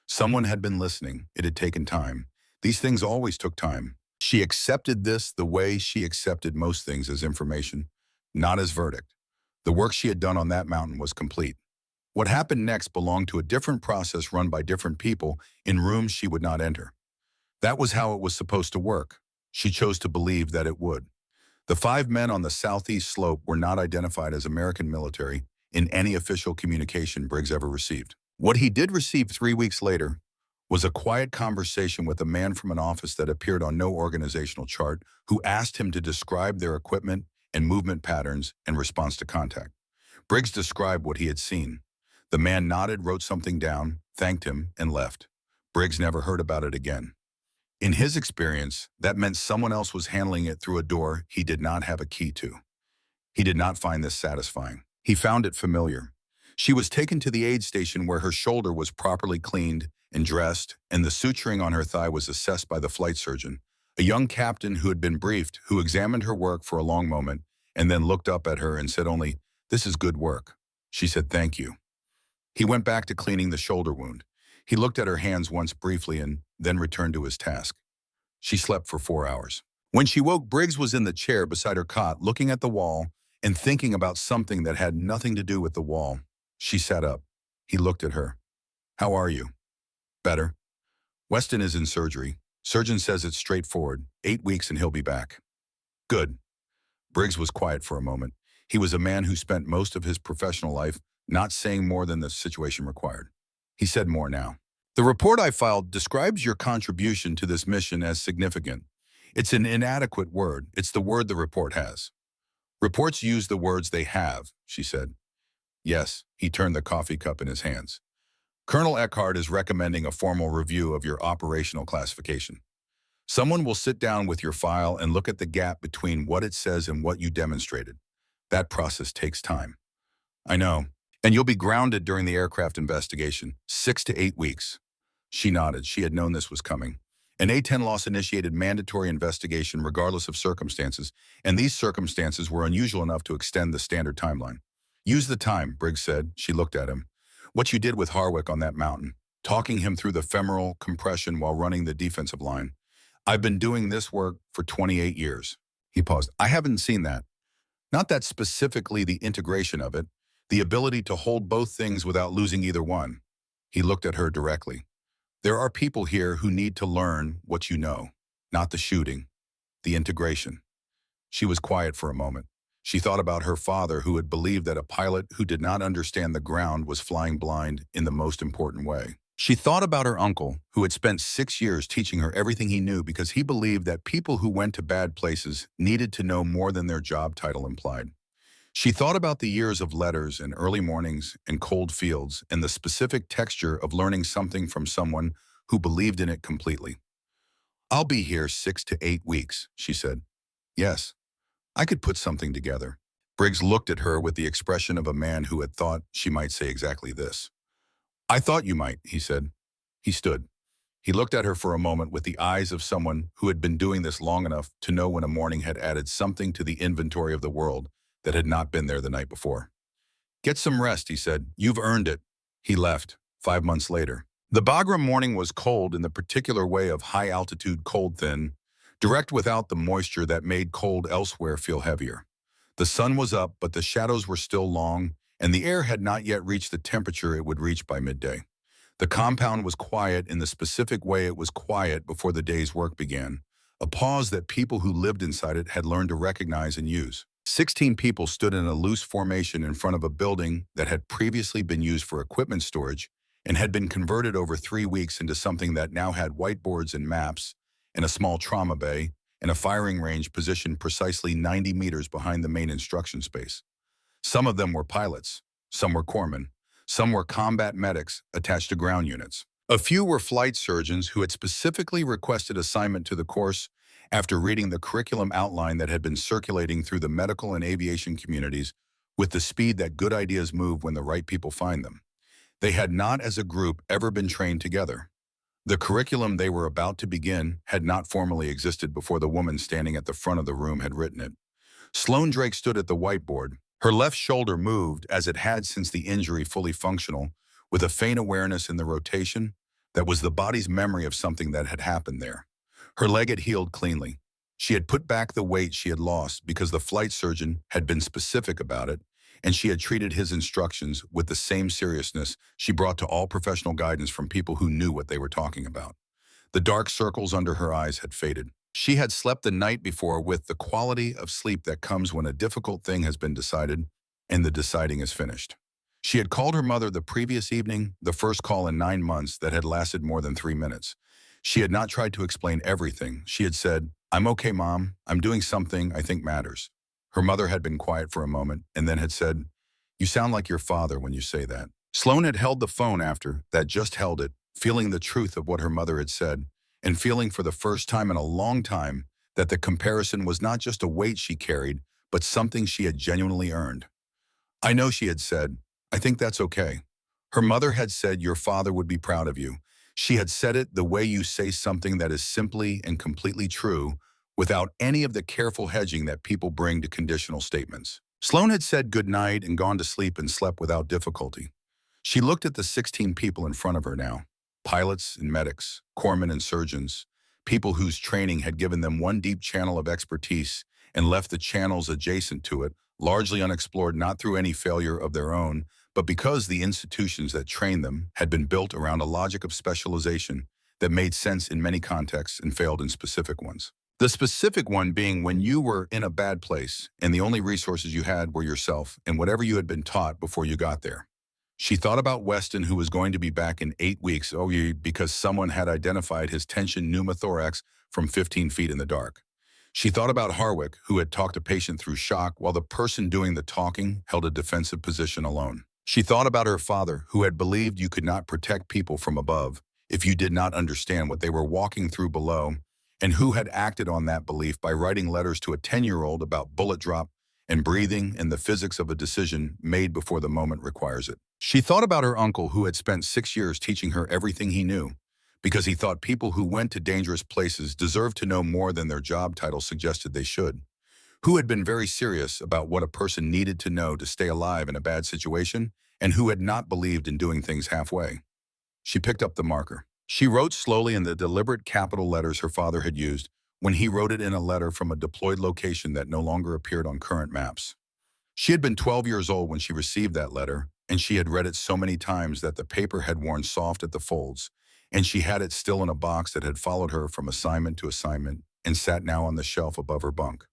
Someone had been listening. It had taken time. These things always took time. She accepted this the way she accepted most things, as information, not as verdict. The work she had done on that mountain was complete. What happened next belonged to a different process run by different people in rooms she would not enter. That was how it was supposed to work. She chose to believe that it would. The 5 men on the southeast slope were not identified as American military in any official communication Briggs ever received. What he did receive 3 weeks later was a quiet conversation with a man from an office that appeared on no organizational chart who asked him to describe their equipment and movement patterns in response to contact. Briggs described what he had seen. The man nodded, wrote something down, thanked him, and left. Briggs never heard about it again. In his experience, that meant someone else was handling it through a door he did not have a key to. He did not find this satisfying. He found it familiar. She was taken to the aid station where her shoulder was properly cleaned and dressed, and the suturing on her thigh was assessed by the flight surgeon, a young captain who had been briefed, who examined her work for a long moment and then looked up at her and said only, "This is good work." She said, "Thank you." He went back to cleaning the shoulder wound. He looked at her hands once briefly and then returned to his task. She slept for 4 hours. When she woke, Briggs was in the chair beside her cot, looking at the wall and thinking about something that had nothing to do with the wall. She sat up. He looked at her. "How are you?" "Better. Weston is in surgery. Surgeon says it's straightforward. 8 weeks and he'll be back." "Good." Briggs was quiet for a moment. He was a man who spent most of his professional life not saying more than the situation required. He said more now. "The report I filed describes your contribution to this mission as significant. It's an inadequate word. It's the word the report has." "Reports use the words they have," she said. "Yes." He turned the coffee cup in his hands. "Colonel Eckhart is recommending a formal review of your operational classification. Someone will sit down with your file and look at the gap between what it says and what you demonstrated. That process takes time." "I know. And you'll be grounded during the aircraft investigation, 6 to 8 weeks. She nodded. She had known this was coming. An A-10 loss initiated mandatory investigation regardless of circumstances, and these circumstances were unusual enough to extend the standard timeline. "Use the time," Briggs said. She looked at him. "What you did with Harwick on that mountain, talking him through the femoral compression while running the defensive line. I've been doing this work for 28 years. He paused. "I haven't seen that. Not that specifically the integration of it, the ability to hold both things without losing either one." He looked at her directly. "There are people here who need to learn what you know, not the shooting, the integration." She was quiet for a moment. She thought about her father, who had believed that a pilot who did not understand the ground was flying blind in the most important way. She thought about her uncle, who had spent 6 years teaching her everything he knew because he believed that people who went to bad places needed to know more than their job title implied. She thought about the years of letters and early mornings and cold fields and the specific texture of learning something from someone who believed in it completely. "I'll be here 6 to 8 weeks, she said. "Yes, I could put something together." Briggs looked at her with the expression of a man who had thought she might say exactly this. "I thought you might," he said. He stood. He looked at her for a moment with the eyes of someone who had been doing this long enough to know when a morning had added something to the inventory of the world that had not been there the night before. "Get some rest," he said. "You've earned it." He left, 5 months later. The Bagram morning was cold in the particular way of high-altitude cold thin, direct without the moisture that made cold elsewhere feel heavier. The sun was up, but the shadows were still long, and the air had not yet reached the temperature it would reach by midday. The compound was quiet in the specific way it was quiet before the day's work began, a pause that people who lived inside it had learned to recognize and use. 16 people stood in a loose formation in front of a building that had previously been used for equipment storage and had been converted over 3 weeks into something that now had whiteboards and maps, and a small trauma bay, and a firing range positioned precisely 90 meters behind the main instruction space. Some of them were pilots, some were corpsmen, some were combat medics attached to ground units. A few were flight surgeons who had specifically requested assignment to the course after reading the curriculum outline that had been circulating through the medical and aviation communities with the speed that good ideas move when the right people find them. They had not, as a group, ever been trained together. The curriculum they were about to begin had not formally existed before the woman standing at the front of the room had written it. Sloane Drake stood at the whiteboard. Her left shoulder moved, as it had since the injury, fully functional, with a faint awareness in the rotation that was the body's memory of something that had happened there. Her leg had healed cleanly. She had put back the weight she had lost because the flight surgeon had been specific about it, and she had treated his instructions with the same seriousness she brought to all professional guidance from people who knew what they were talking about. The dark circles under her eyes had faded. She had slept the night before with the quality of sleep that comes when a difficult thing has been decided and the deciding is finished. She had called her mother the previous evening, the first call in 9 months that had lasted more than 3 minutes. She had not tried to explain everything. She had said, "I'm okay, Mom. I'm doing something I think matters." Her mother had been quiet for a moment and then had said, "You sound like your father when you say that." Sloane had held the phone after that, just held it, feeling the truth of what her mother had said, and feeling for the first time in a long time that the comparison was not just a weight she carried, but something she had genuinely earned. "I know," she had said. "I think that's okay." Her mother had said your father would be proud of you. She had said it the way you say something that is simply and completely true, without any of the careful hedging that people bring to conditional statements. Sloane had said good night and gone to sleep and slept without difficulty. She looked at the 16 people in front of her now. Pilots and medics, corpsmen and surgeons, people whose training had given them one deep channel of expertise and left the channels adjacent to it largely unexplored, not through any failure of their own, but because the institutions that trained them had been built around a logic of specialization that made sense in many contexts and failed in specific ones. The specific one being when you were in a bad place and the only resources you had were yourself and whatever you had been taught before you got there. She thought about Weston, who was going to be back in 8 weeks, because someone had identified his tension pneumothorax from 15 feet in the dark. She thought about Harwick, who had talked a patient through shock while the person doing the talking held a defensive position alone. She thought about her father, who had believed you could not protect people from above if you did not understand what they were walking through below, and who had acted on that belief by writing letters to a 10-year-old about bullet drop and breathing and the physics of a decision made before the moment requires it. She thought about her uncle, who had spent 6 years teaching her everything he knew, because he thought people who went to dangerous places deserved to know more than their job title suggested they should, who had been very serious about what a person needed to know to stay alive in a bad situation, and who had not believed in doing things halfway. She picked up the marker. She wrote slowly in the deliberate capital letters her father had used when he wrote it in a letter from a deployed location that no longer appeared on current maps. She had been 12 years old when she received that letter, and she had read it so many times that the paper had worn soft at the folds, and she had it still in a box that had followed her from assignment to assignment and sat now on the shelf above her bunk.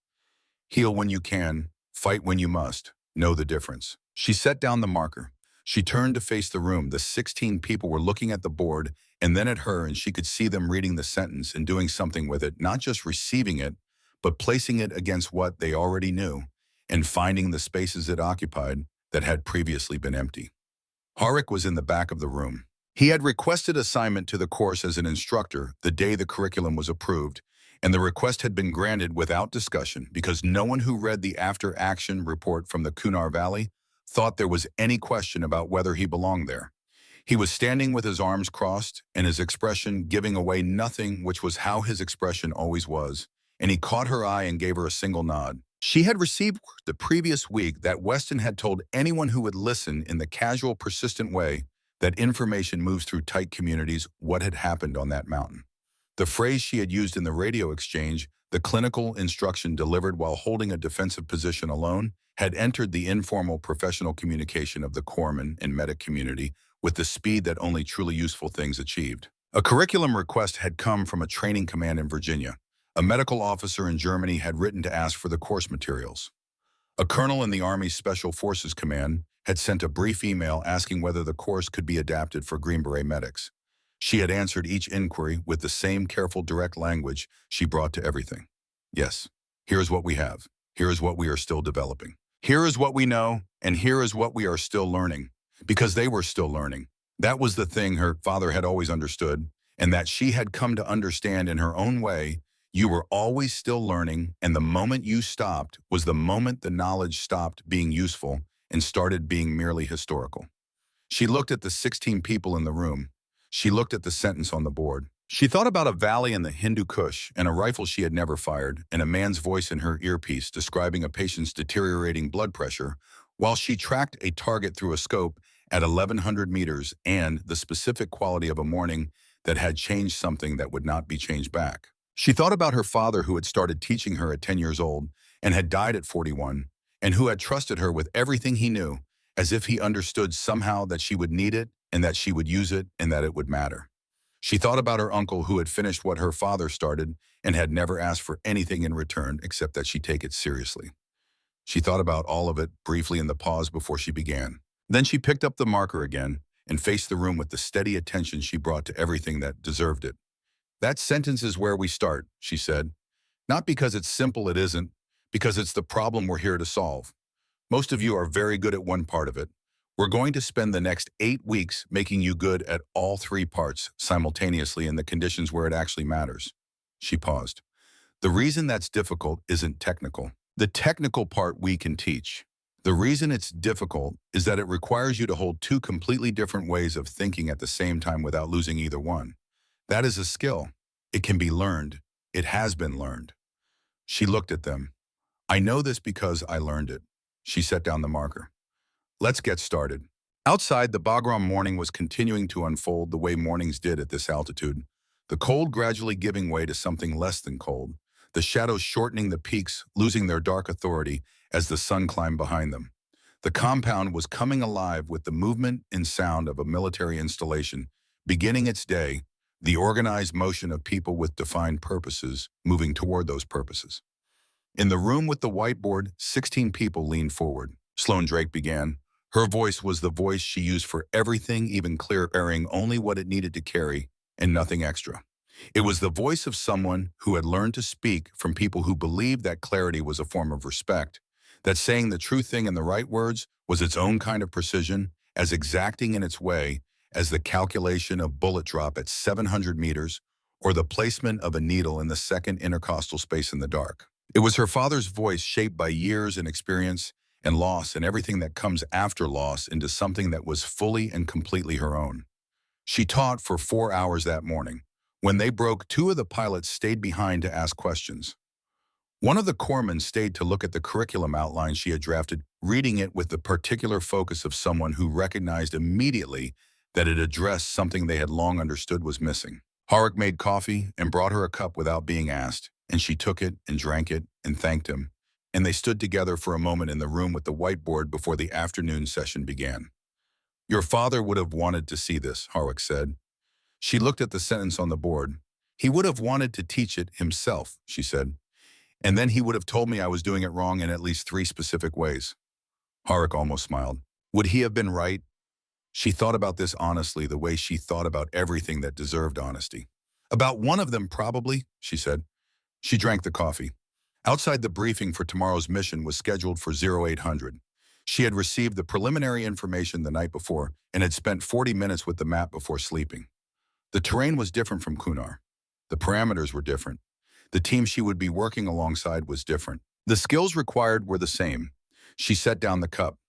Heal when you can, fight when you must, know the difference. She set down the marker. She turned to face the room. The 16 people were looking at the board and then at her, and she could see them reading the sentence and doing something with it, not just receiving it, but placing it against what they already knew and finding the spaces it occupied that had previously been empty. Harwick was in the back of the room. He had requested assignment to the course as an instructor the day the curriculum was approved, and the request had been granted without discussion because no one who read the after-action report from the Kunar Valley thought there was any question about whether he belonged there. He was standing with his arms crossed and his expression giving away nothing, which was how his expression always was, and he caught her eye and gave her a single nod. She had received word the previous week that Weston had told anyone who would listen in the casual, persistent way that information moves through tight communities what had happened on that mountain. The phrase she had used in the radio exchange, the clinical instruction delivered while holding a defensive position alone, had entered the informal professional communication of the corpsman and medic community with the speed that only truly useful things achieved. A curriculum request had come from a training command in Virginia. A medical officer in Germany had written to ask for the course materials. A colonel in the Army's Special Forces Command had sent a brief email asking whether the course could be adapted for Green Beret medics. She had answered each inquiry with the same careful, direct language she brought to everything. Yes, here is what we have. Here is what we are still developing. Here is what we know, and here is what we are still learning. Because they were still learning. That was the thing her father had always understood, and that she had come to understand in her own way. You were always still learning, and the moment you stopped was the moment the knowledge stopped being useful and started being merely historical. She looked at the 16 people in the room. She looked at the sentence on the board. She thought about a valley in the Hindu Kush and a rifle she had never fired and a man's voice in her earpiece describing a patient's deteriorating blood pressure while she tracked a target through a scope at 1,100 meters and the specific quality of a morning that had changed something that would not be changed back. She thought about her father, who had started teaching her at 10 years old and had died at 41, and who had trusted her with everything he knew, as if he understood somehow that she would need it and that she would use it and that it would matter. She thought about her uncle who had finished what her father started and had never asked for anything in return except that she take it seriously. She thought about all of it briefly in the pause before she began. Then she picked up the marker again and faced the room with the steady attention she brought to everything that deserved it. That sentence is where we start, she said. Not because it's simple, it isn't, because it's the problem we're here to solve. Most of you are very good at one part of it. We're going to spend the next 8 weeks making you good at all 3 parts simultaneously in the conditions where it actually matters. She paused. The reason that's difficult isn't technical. The technical part we can teach. The reason it's difficult is that it requires you to hold 2 completely different ways of thinking at the same time without losing either one. That is a skill. It can be learned. It has been learned. She looked at them. I know this because I learned it. She set down the marker. Let's get started. Outside, the Bagram morning was continuing to unfold the way mornings did at this altitude, the cold gradually giving way to something less than cold, the shadows shortening the peaks, losing their dark authority as the sun climbed behind them. The compound was coming alive with the movement and sound of a military installation, beginning its day, the organized motion of people with defined purposes moving toward those purposes. In the room with the whiteboard, 16 people leaned forward. Sloan Drake began. Her voice was the voice she used for everything, even carrying only what it needed to carry and nothing extra. It was the voice of someone who had learned to speak from people who believed that clarity was a form of respect, that saying the true thing in the right words was its own kind of precision, as exacting in its way as the calculation of bullet drop at 700 meters or the placement of a needle in the second intercostal space in the dark. It was her father's voice shaped by years and experience and loss and everything that comes after loss into something that was fully and completely her own. She taught for 4 hours that morning. When they broke, 2 of the pilots stayed behind to ask questions. One of the corpsmen stayed to look at the curriculum outline she had drafted, reading it with the particular focus of someone who recognized immediately that it addressed something they had long understood was missing. Harik made coffee and brought her a cup without being asked, and she took it and drank it and thanked him, and they stood together for a moment in the room with the whiteboard before the afternoon session began. Your father would have wanted to see this, Harik said. She looked at the sentence on the board. He would have wanted to teach it himself, she said. And then he would have told me I was doing it wrong in at least 3 specific ways. Harik almost smiled. Would he have been right? She thought about this honestly, the way she thought about everything that deserved honesty. About one of them, probably, she said. She drank the coffee. Outside, the briefing for tomorrow's mission was scheduled for 0800. She had received the preliminary information the night before and had spent 40 minutes with the map before sleeping. The terrain was different from Kunar. The parameters were different. The team she would be working alongside was different. The skills required were the same. She set down the cup.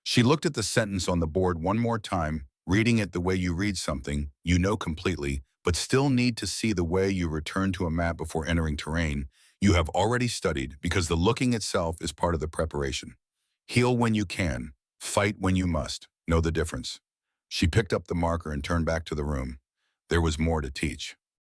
She looked at the sentence on the board one more time, reading it the way you read something you know completely, but still need to see the way you return to a map before entering terrain you have already studied, because the looking itself is part of the preparation. Heal when you can, fight when you must. Know the difference. She picked up the marker and turned back to the room. There was more to teach.